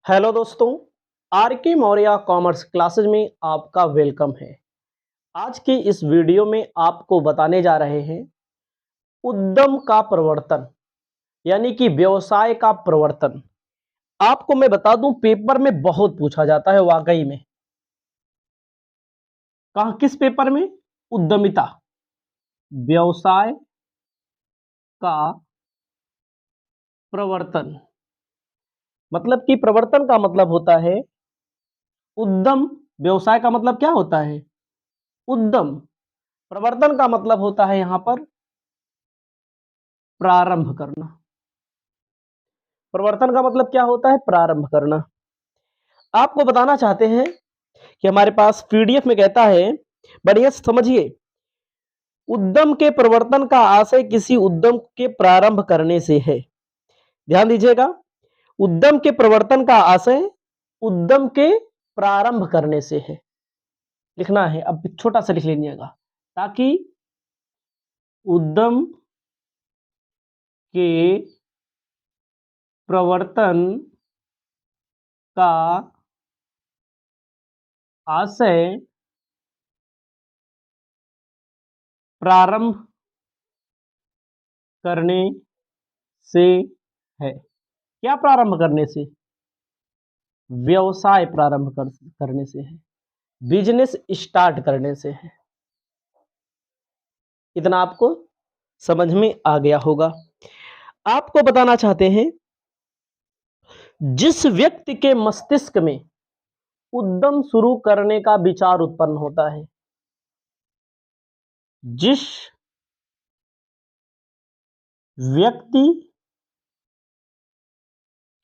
Hello दोस्तों, are के Maurya commerce classes में आपका वेलकम है। आज की इस वीडियो में आपको बताने जा रहे हैं उद्यम का प्रवर्तन, यानी कि व्यवसाय का प्रवर्तन। आपको मैं बता दूं, पेपर में बहुत पूछा जाता है वाकई में। कहां, किस पेपर में? उद्यमिता, व्यवसाय का प्रवर्तन। मतलब कि प्रवर्तन का मतलब होता है उद्यम, व्यवसाय का मतलब क्या होता है? उद्यम। प्रवर्तन का मतलब होता है यहां पर प्रारंभ करना। प्रवर्तन का मतलब क्या होता है? प्रारंभ करना। आपको बताना चाहते हैं कि हमारे पास पीडीएफ में कहता है, बढ़िया से समझिए। उद्यम के प्रवर्तन का आशय किसी उद्यम के प्रारंभ करने से है। ध्यान दीजिएगा, उद्यम के प्रवर्तन का आशय उद्यम के प्रारंभ करने से है। लिखना है, अब छोटा सा लिख लीजिएगा ताकि उद्यम के प्रवर्तन का आशय प्रारंभ करने से है। क्या प्रारंभ करने से? व्यवसाय करने से है, बिजनेस स्टार्ट करने से है। इतना आपको समझ में आ गया होगा। आपको बताना चाहते हैं, जिस व्यक्ति के मस्तिष्क में उद्यम शुरू करने का विचार उत्पन्न होता है, जिस व्यक्ति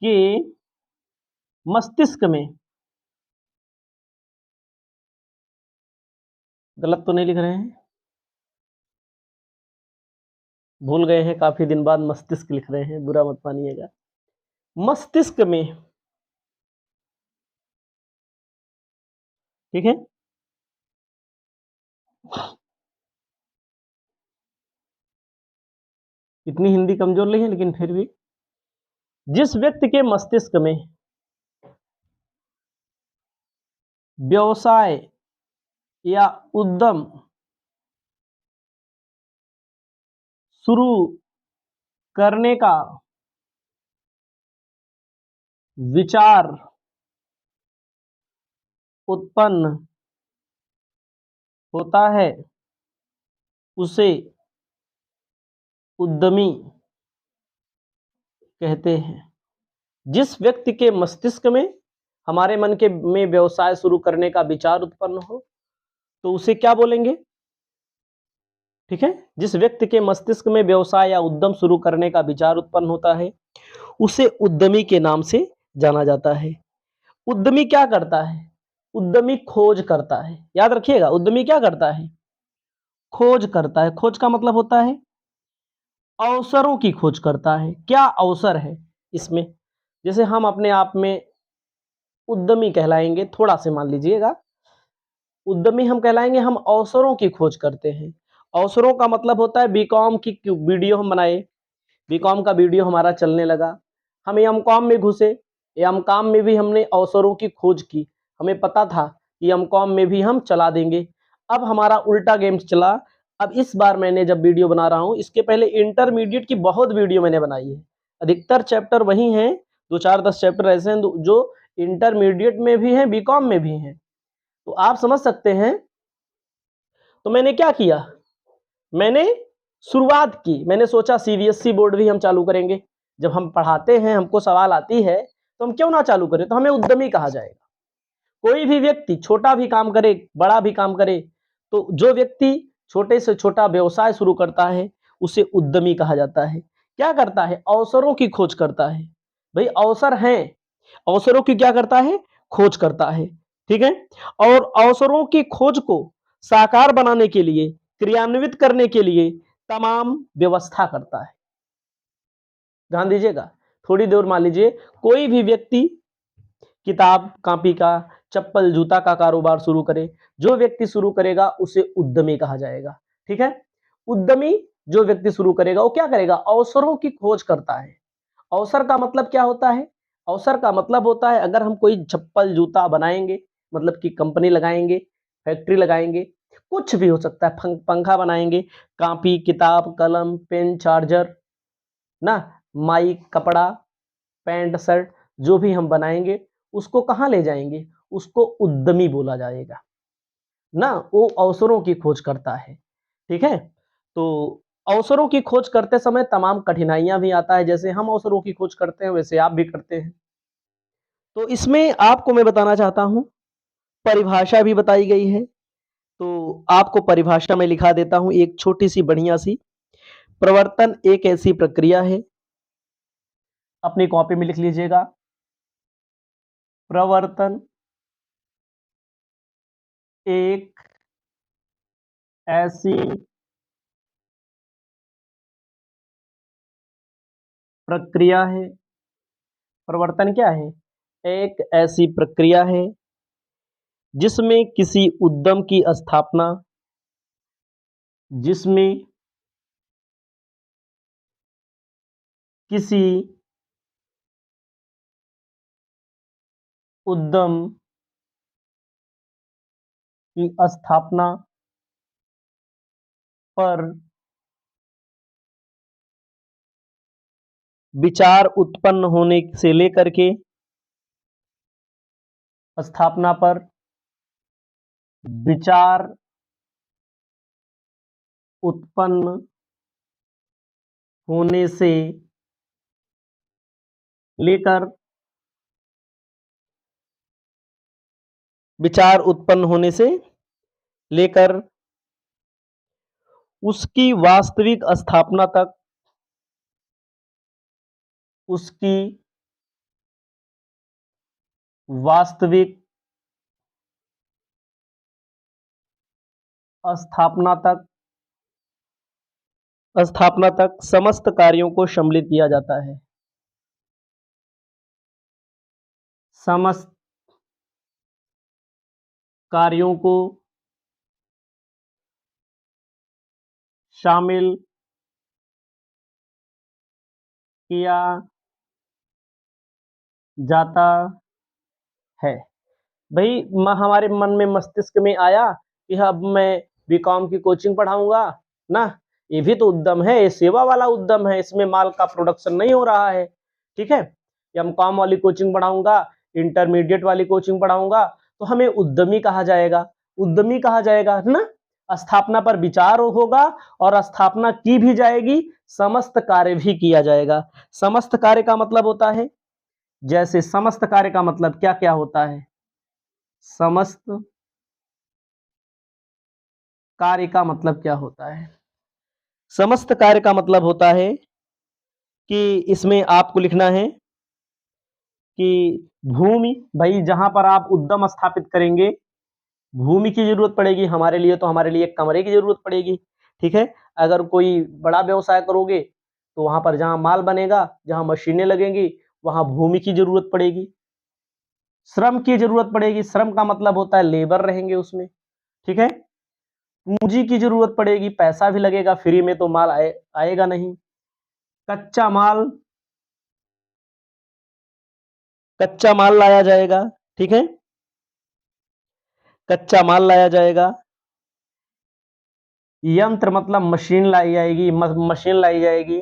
के मस्तिष्क में, गलत तो नहीं लिख रहे हैं? भूल गए हैं, काफी दिन बाद मस्तिष्क लिख रहे हैं, बुरा मत मानिएगा। मस्तिष्क में, ठीक है, इतनी हिंदी कमजोर नहीं है लेकिन फिर भी, जिस व्यक्ति के मस्तिष्क में व्यवसाय या उद्यम शुरू करने का विचार उत्पन्न होता है, उसे उद्यमी कहते हैं। जिस व्यक्ति के मस्तिष्क में, हमारे मन के में व्यवसाय शुरू करने का विचार उत्पन्न हो तो उसे क्या बोलेंगे? ठीक है, जिस व्यक्ति के मस्तिष्क में व्यवसाय या उद्यम शुरू करने का विचार उत्पन्न होता है उसे उद्यमी के नाम से जाना जाता है। उद्यमी क्या करता है? उद्यमी खोज करता है। याद रखिएगा, उद्यमी क्या करता है? खोज करता है। खोज का मतलब होता है अवसरों की खोज करता है। क्या अवसर है इसमें? जैसे हम अपने आप में उद्यमी कहलाएंगे, थोड़ा से मान लीजिएगा, उद्यमी हम कहलाएंगे, हम अवसरों की खोज करते हैं। अवसरों का मतलब होता है बीकॉम की वीडियो हम बनाए, बीकॉम का वीडियो हमारा चलने लगा, हम एमकॉम में घुसे, एमकॉम में भी हमने अवसरों की खोज की। हमें पता था कि एमकॉम में भी हम चला देंगे। अब हमारा उल्टा गेम चला। अब इस बार मैंने जब वीडियो बना रहा हूं, इसके पहले इंटरमीडिएट की बहुत वीडियो मैंने बनाई है। अधिकतर चैप्टर वही हैं, 2 4 10 चैप्टर ऐसे हैं जो इंटरमीडिएट में भी हैं, बीकॉम में भी हैं। तो आप समझ सकते हैं। तो मैंने क्या किया, मैंने शुरुआत की। मैंने सोचा सीबीएसई बोर्ड भी हम चालू करेंगे। जब हम पढ़ाते हैं, हमको सवाल आती है तो हम क्यों ना चालू करें। तो हमें उद्यमी कहा जाएगा। कोई भी व्यक्ति छोटा भी काम करे, बड़ा भी काम करे, तो जो व्यक्ति छोटे से छोटा व्यवसाय शुरू करता है उसे उद्यमी कहा जाता है। क्या करता है? अवसरों की खोज करता है। भाई अवसर हैं, अवसरों की क्या करता है? खोज करता है। ठीक है, और अवसरों की खोज को साकार बनाने के लिए, क्रियान्वित करने के लिए तमाम व्यवस्था करता है। ध्यान दीजिएगा, थोड़ी देर मान लीजिए, कोई भी व्यक्ति किताब कॉपी का, चप्पल जूता का कारोबार शुरू करे, जो व्यक्ति शुरू करेगा उसे उद्यमी कहा जाएगा। ठीक है, उद्यमी जो व्यक्ति शुरू करेगा वो क्या करेगा? अवसरों की खोज करता है। अवसर का मतलब क्या होता है? अवसर का मतलब होता है अगर हम कोई चप्पल जूता बनाएंगे, मतलब कि कंपनी लगाएंगे, फैक्ट्री लगाएंगे, कुछ भी हो सकता है, पंखा बनाएंगे, कॉपी किताब कलम पेन चार्जर ना, माइक कपड़ा पैंट शर्ट जो भी हम बनाएंगे उसको कहाँ ले जाएंगे, उसको उद्यमी बोला जाएगा ना। वो अवसरों की खोज करता है। ठीक है, तो अवसरों की खोज करते समय तमाम कठिनाइयां भी आता है, जैसे हम अवसरों की खोज करते हैं वैसे आप भी करते हैं। तो इसमें आपको मैं बताना चाहता हूं, परिभाषा भी बताई गई है, तो आपको परिभाषा में लिखा देता हूं एक छोटी सी बढ़िया सी। प्रवर्तन एक ऐसी प्रक्रिया है, अपनी कॉपी में लिख लीजिएगा, प्रवर्तन एक ऐसी प्रक्रिया है। प्रवर्तन क्या है? एक ऐसी प्रक्रिया है जिसमें किसी उद्यम की स्थापना, जिसमें किसी उद्यम की स्थापना पर विचार उत्पन्न होने से लेकर के स्थापना पर विचार उत्पन्न होने से लेकर विचार उत्पन्न होने से लेकर उसकी वास्तविक स्थापना तक, उसकी वास्तविक स्थापना तक समस्त कार्यों को सम्मिलित किया जाता है। समस्त कार्यों को शामिल किया जाता है। भाई हमारे मन में मस्तिष्क में आया कि अब मैं बीकॉम की कोचिंग पढ़ाऊंगा ना, ये भी तो उद्यम है, ये सेवा वाला उद्यम है, इसमें माल का प्रोडक्शन नहीं हो रहा है। ठीक है, या एमकॉम वाली कोचिंग पढ़ाऊंगा, इंटरमीडिएट वाली कोचिंग पढ़ाऊंगा, तो हमें उद्यमी कहा जाएगा, उद्यमी कहा जाएगा है ना। स्थापना पर विचार होगा और स्थापना की भी जाएगी, समस्त कार्य भी किया जाएगा। समस्त कार्य का मतलब होता है, जैसे समस्त कार्य का मतलब क्या क्या होता है? समस्त कार्य का मतलब क्या होता है? समस्त कार्य का मतलब होता है कि इसमें आपको लिखना है कि भूमि, भाई जहां पर आप उद्यम स्थापित करेंगे भूमि की जरूरत पड़ेगी हमारे लिए, तो हमारे लिए एक कमरे की जरूरत पड़ेगी। ठीक है, अगर कोई बड़ा व्यवसाय करोगे तो वहां पर जहां माल बनेगा, जहां मशीनें लगेंगी, वहां भूमि की जरूरत पड़ेगी, श्रम की जरूरत पड़ेगी, श्रम का मतलब होता है लेबर रहेंगे उसमें। ठीक है, पूंजी की जरूरत पड़ेगी, पैसा भी लगेगा, फ्री में तो माल आएगा नहीं। कच्चा माल, कच्चा माल लाया जाएगा। ठीक है, कच्चा माल लाया जाएगा। यंत्र मतलब मशीन लाई जाएगी, मशीन लाई जाएगी,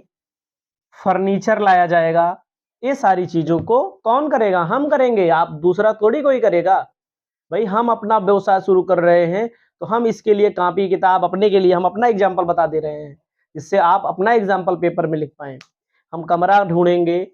फर्नीचर लाया जाएगा। ये सारी चीजों को कौन करेगा? हम करेंगे, आप दूसरा थोड़ी कोई करेगा। भाई हम अपना व्यवसाय शुरू कर रहे हैं तो हम इसके लिए कॉपी किताब, अपने के लिए हम अपना एग्जाम्पल बता दे रहे हैं, जिससे आप अपना एग्जाम्पल पेपर में लिख पाए। हम कमरा ढूंढेंगे,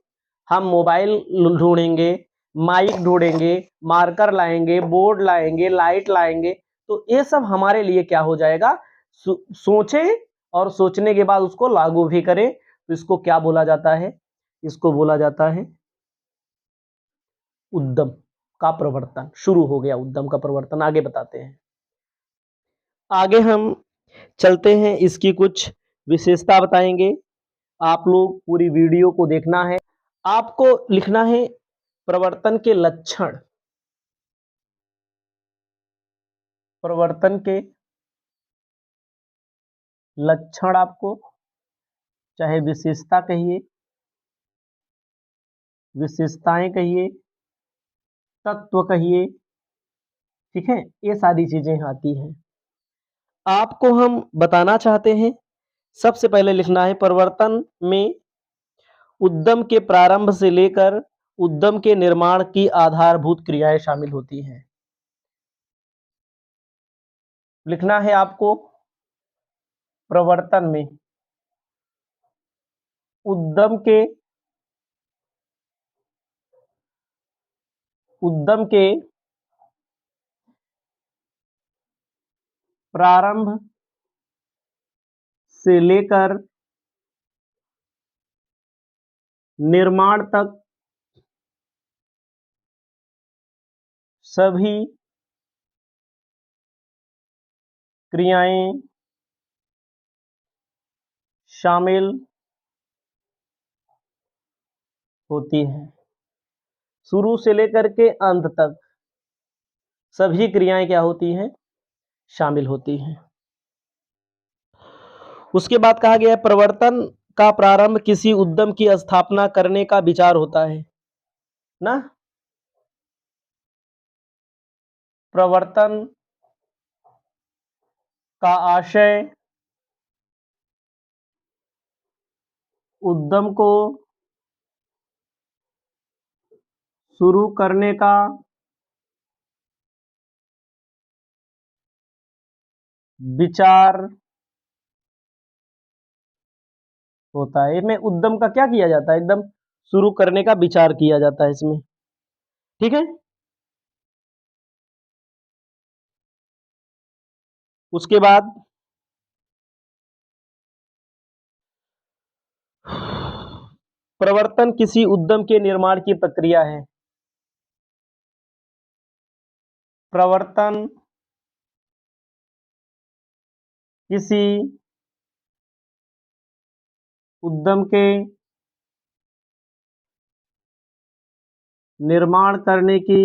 हम मोबाइल ढूंढेंगे, माइक ढूंढेंगे, मार्कर लाएंगे, बोर्ड लाएंगे, लाइट लाएंगे, तो ये सब हमारे लिए क्या हो जाएगा? सोचें और सोचने के बाद उसको लागू भी करें, तो इसको क्या बोला जाता है? इसको बोला जाता है उद्यम का प्रवर्तन। शुरू हो गया उद्यम का प्रवर्तन। आगे बताते हैं, आगे हम चलते हैं, इसकी कुछ विशेषता बताएंगे। आप लोग पूरी वीडियो को देखना है। आपको लिखना है प्रवर्तन के लक्षण, प्रवर्तन के लक्षण, आपको चाहे विशेषता कहिए, विशेषताएं कहिए, तत्व कहिए, ठीक है, ये सारी चीजें आती हैं। आपको हम बताना चाहते हैं, सबसे पहले लिखना है परिवर्तन में उद्यम के प्रारंभ से लेकर उद्यम के निर्माण की आधारभूत क्रियाएं शामिल होती हैं। लिखना है आपको प्रवर्तन में उद्यम के प्रारंभ से लेकर निर्माण तक सभी क्रियाएं शामिल होती हैं। शुरू से लेकर के अंत तक सभी क्रियाएं क्या होती हैं? शामिल होती हैं। उसके बाद कहा गया है प्रवर्तन का प्रारंभ किसी उद्यम की स्थापना करने का विचार होता है ना। प्रवर्तन का आशय उद्यम को शुरू करने का विचार होता है। इसमें उद्यम का क्या किया जाता है? एकदम शुरू करने का विचार किया जाता है इसमें, ठीक है। उसके बाद प्रवर्तन किसी उद्यम के निर्माण की प्रक्रिया है। प्रवर्तन किसी उद्यम के निर्माण करने की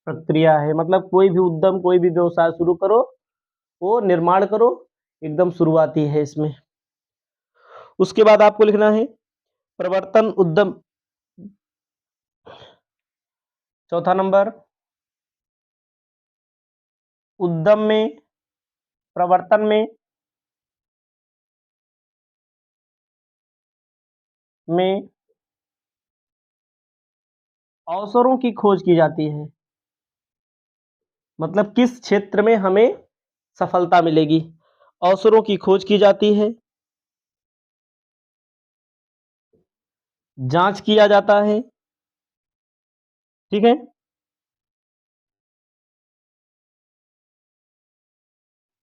प्रक्रिया है। मतलब कोई भी उद्यम, कोई भी व्यवसाय शुरू करो, वो निर्माण करो, एकदम शुरुआती है इसमें। उसके बाद आपको लिखना है प्रवर्तन उद्यम, चौथा नंबर, उद्यम में प्रवर्तन में अवसरों की खोज की जाती है। मतलब किस क्षेत्र में हमें सफलता मिलेगी, अवसरों की खोज की जाती है, जांच किया जाता है, ठीक है।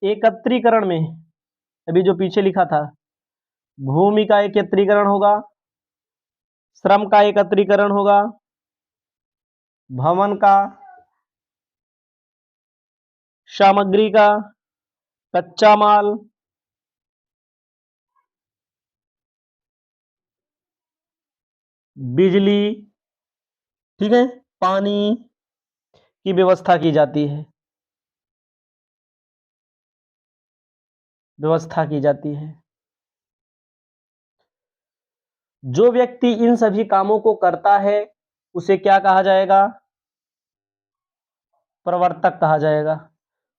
एकत्रीकरण में अभी जो पीछे लिखा था, भूमि का एकत्रीकरण होगा, श्रम का एकत्रीकरण होगा, भवन का, सामग्री का, कच्चा माल, बिजली, ठीक है, पानी की व्यवस्था की जाती है, व्यवस्था की जाती है। जो व्यक्ति इन सभी कामों को करता है उसे क्या कहा जाएगा? प्रवर्तक कहा जाएगा।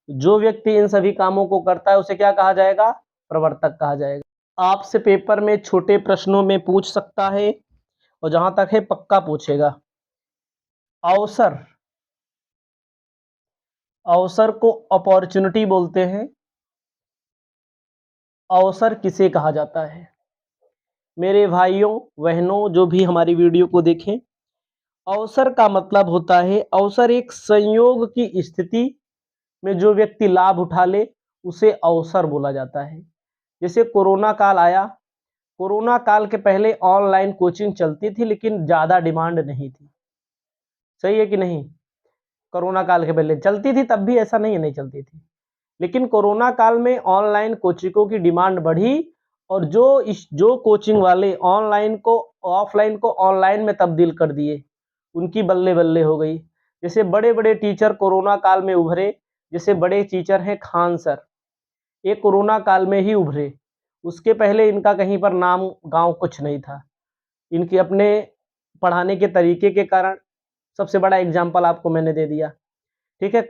जो व्यक्ति इन सभी कामों को करता है उसे क्या कहा जाएगा? प्रवर्तक कहा जाएगा। आपसे पेपर में छोटे प्रश्नों में पूछ सकता है, और जहां तक है पक्का पूछेगा। अवसर, अवसर को अपॉर्चुनिटी बोलते हैं। अवसर किसे कहा जाता है? मेरे भाइयों बहनों जो भी हमारी वीडियो को देखें, अवसर का मतलब होता है, अवसर एक संयोग की स्थिति में जो व्यक्ति लाभ उठा ले उसे अवसर बोला जाता है। जैसे कोरोना काल आया, कोरोना काल के पहले ऑनलाइन कोचिंग चलती थी लेकिन ज़्यादा डिमांड नहीं थी, सही है कि नहीं? कोरोना काल के पहले चलती थी, तब भी ऐसा नहीं है नहीं चलती थी, लेकिन कोरोना काल में ऑनलाइन कोचिंगों की डिमांड बढ़ी, और जो कोचिंग वाले ऑनलाइन को ऑफलाइन को ऑनलाइन में तब्दील कर दिए, उनकी बल्ले बल्ले हो गई। जैसे बड़े बड़े टीचर कोरोना काल में उभरे, जैसे बड़े टीचर हैं खान सर, ये कोरोना काल में ही उभरे। उसके पहले इनका कहीं पर नाम गांव कुछ नहीं था। इनके अपने पढ़ाने के तरीके के कारण, सबसे बड़ा एग्जाम्पल आपको मैंने दे दिया। ठीक है,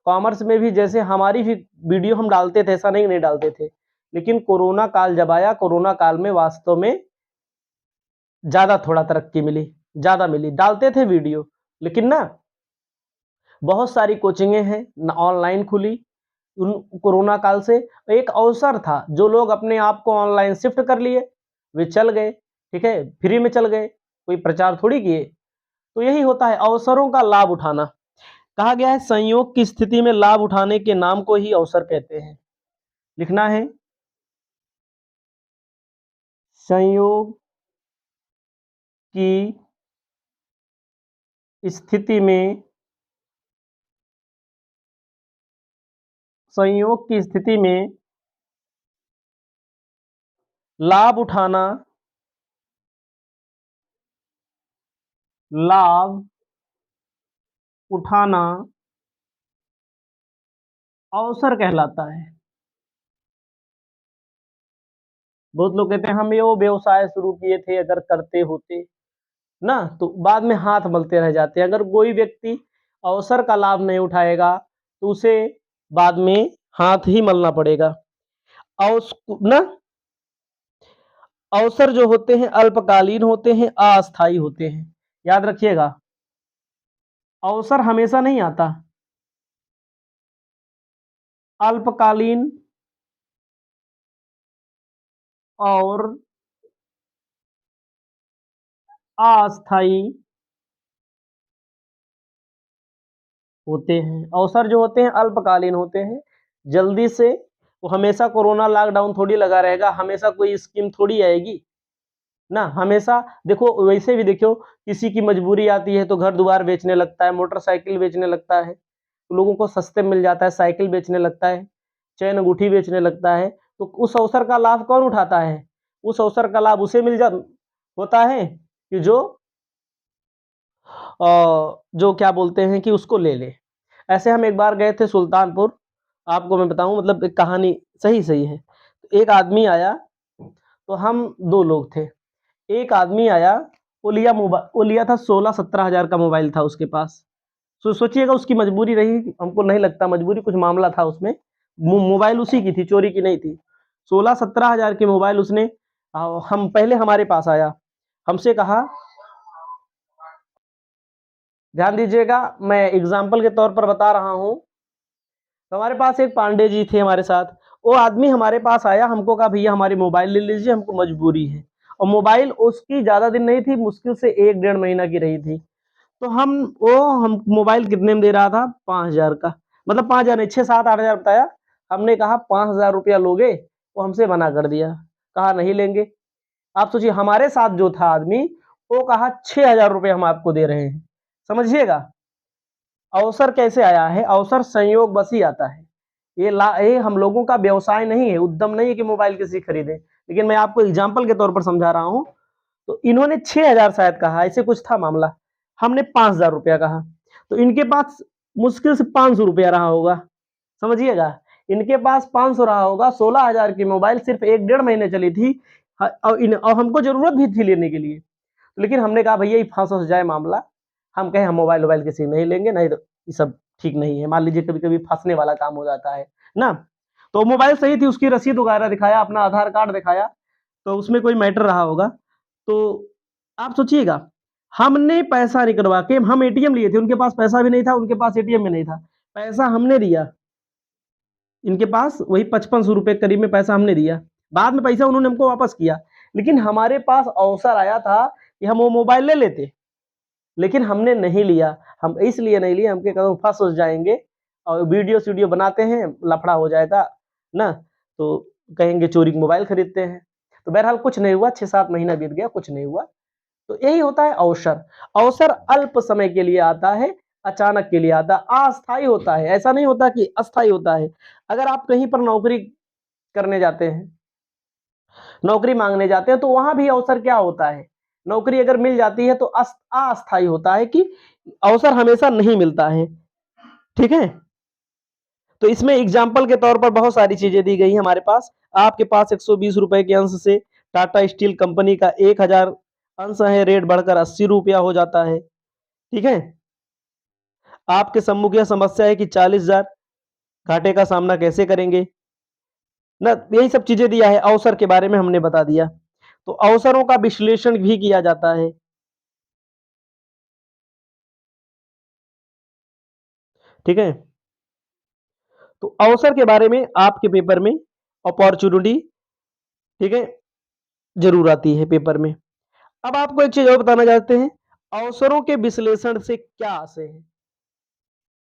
कॉमर्स में भी जैसे हमारी भी वीडियो हम डालते थे, ऐसा नहीं डालते थे, लेकिन कोरोना काल जब आया, कोरोना काल में वास्तव में ज्यादा थोड़ा तरक्की मिली, ज्यादा मिली। डालते थे वीडियो, लेकिन ना बहुत सारी कोचिंगें हैं ऑनलाइन खुली उन कोरोना काल से। एक अवसर था, जो लोग अपने आप को ऑनलाइन शिफ्ट कर लिए वे चल गए। ठीक है, फ्री में चल गए, कोई प्रचार थोड़ी किए। तो यही होता है, अवसरों का लाभ उठाना। कहा गया है संयोग की स्थिति में लाभ उठाने के नाम को ही अवसर कहते हैं। लिखना है, संयोग की स्थिति में, संयोग की स्थिति में लाभ उठाना, लाभ उठाना अवसर कहलाता है। बहुत लोग कहते हैं हम ये वो व्यवसाय शुरू किए थे, अगर करते होते ना, तो बाद में हाथ मलते रह जाते हैं। अगर कोई व्यक्ति अवसर का लाभ नहीं उठाएगा तो उसे बाद में हाथ ही मलना पड़ेगा। ना, अवसर जो होते हैं अल्पकालीन होते हैं, अस्थायी होते हैं। याद रखिएगा, अवसर हमेशा नहीं आता, अल्पकालीन और अस्थायी होते हैं। अवसर जो होते हैं अल्पकालीन होते हैं, जल्दी से। वो हमेशा कोरोना लॉकडाउन थोड़ी लगा रहेगा, हमेशा कोई स्कीम थोड़ी आएगी ना। हमेशा देखो, वैसे भी देखो, किसी की मजबूरी आती है तो घर द्वार बेचने लगता है, मोटरसाइकिल बेचने लगता है, तो लोगों को सस्ते मिल जाता है, साइकिल बेचने लगता है, चैन अंगूठी बेचने लगता है। तो उस अवसर का लाभ कौन उठाता है? उस अवसर का लाभ उसे मिल जा होता है कि जो क्या बोलते हैं कि उसको ले ले। ऐसे हम एक बार गए थे सुल्तानपुर, आपको मैं बताऊं, मतलब एक कहानी सही सही है। एक आदमी आया, तो हम दो लोग थे। एक आदमी आया, वो लिया था 16-17 हजार का मोबाइल था उसके पास। सोचिएगा उसकी मजबूरी रही, हमको नहीं लगता मजबूरी, कुछ मामला था उसमें। मोबाइल उसी की थी, चोरी की नहीं थी। 16-17 हजार की मोबाइल उसने, हम पहले हमारे पास आया, हमसे कहा, ध्यान दीजिएगा, मैं एग्जाम्पल के तौर पर बता रहा हूं। तो हमारे पास एक पांडे जी थे हमारे साथ। वो आदमी हमारे पास आया, हमको कहा भैया हमारी मोबाइल ले लीजिए, हमको मजबूरी है। और मोबाइल उसकी ज्यादा दिन नहीं थी, मुश्किल से 1-1.5 महीना की रही थी। तो हम मोबाइल कितने में दे रहा था? 5 हजार का। मतलब 5 हजार नहीं, 6-7-8 हजार बताया। हमने कहा 5 हजार रुपया लोगे? वो हमसे मना कर दिया, कहा नहीं लेंगे। आप सोचिए, हमारे साथ जो था आदमी, वो कहा 6 हजार रुपये हम आपको दे रहे हैं। समझिएगा अवसर कैसे आया है, अवसर संयोग बस ही आता है। ये हम लोगों का व्यवसाय नहीं है, उद्यम नहीं है कि मोबाइल किसी खरीदे, लेकिन मैं आपको एग्जाम्पल के तौर पर समझा रहा हूं। तो इन्होंने 6 हजार शायद कहा, ऐसे कुछ था मामला। हमने 5 हजार रुपया कहा, तो इनके पास मुश्किल से 500 रुपया रहा होगा। समझिएगा, इनके पास 500 रहा होगा। 16 हजार की मोबाइल सिर्फ 1-1.5 महीने चली थी, और हमको जरूरत भी थी लेने के लिए। लेकिन हमने कहा भैया ये फांसों से जाए मामला, हम कहे हम मोबाइल वोबाइल किसी नहीं लेंगे, नहीं तो ये सब ठीक नहीं है। मान लीजिए कभी कभी फंसने वाला काम हो जाता है ना। तो मोबाइल सही थी, उसकी रसीद वगैरह दिखाया, अपना आधार कार्ड दिखाया, तो उसमें कोई मैटर रहा होगा। तो आप सोचिएगा, हमने पैसा निकलवा के, हम एटीएम लिए थे, उनके पास पैसा भी नहीं था, उनके पास एटीएम भी नहीं था। पैसा हमने दिया, इनके पास वही 5500 रुपए करीब में पैसा हमने दिया। बाद में पैसा उन्होंने हमको वापस किया। लेकिन हमारे पास अवसर आया था कि हम वो मोबाइल ले लेते, लेकिन हमने नहीं लिया। हम इसलिए नहीं लिए, हमके कदम फंस हो जाएंगे, और वीडियो बनाते हैं, लफड़ा हो जाएगा ना, तो कहेंगे चोरी का मोबाइल खरीदते हैं। तो बहरहाल कुछ नहीं हुआ, 6-7 महीना बीत गया, कुछ नहीं हुआ। तो यही होता है अवसर। अवसर अल्प समय के लिए आता है, अचानक के लिए आता है, अस्थायी होता है। ऐसा नहीं होता कि अस्थायी होता है। अगर आप कहीं पर नौकरी करने जाते हैं, नौकरी मांगने जाते हैं, तो वहां भी अवसर क्या होता है? नौकरी अगर मिल जाती है तो अस्थायी होता है, कि अवसर हमेशा नहीं मिलता है। ठीक है, तो इसमें एग्जाम्पल के तौर पर बहुत सारी चीजें दी गई हमारे पास। आपके पास 120 रुपए के अंश से टाटा स्टील कंपनी का 1000 अंश है, रेट बढ़कर 80 रुपया हो जाता है। ठीक है, आपके सम्मुख यह समस्या है कि 40,000 घाटे का सामना कैसे करेंगे ना, यही सब चीजें दिया है। अवसर के बारे में हमने बता दिया। तो अवसरों का विश्लेषण भी किया जाता है। ठीक है, तो अवसर के बारे में आपके पेपर में अपॉर्चुनिटी, ठीक है, जरूर आती है पेपर में। अब आपको एक चीज और बताना चाहते हैं, अवसरों के विश्लेषण से क्या आशय है।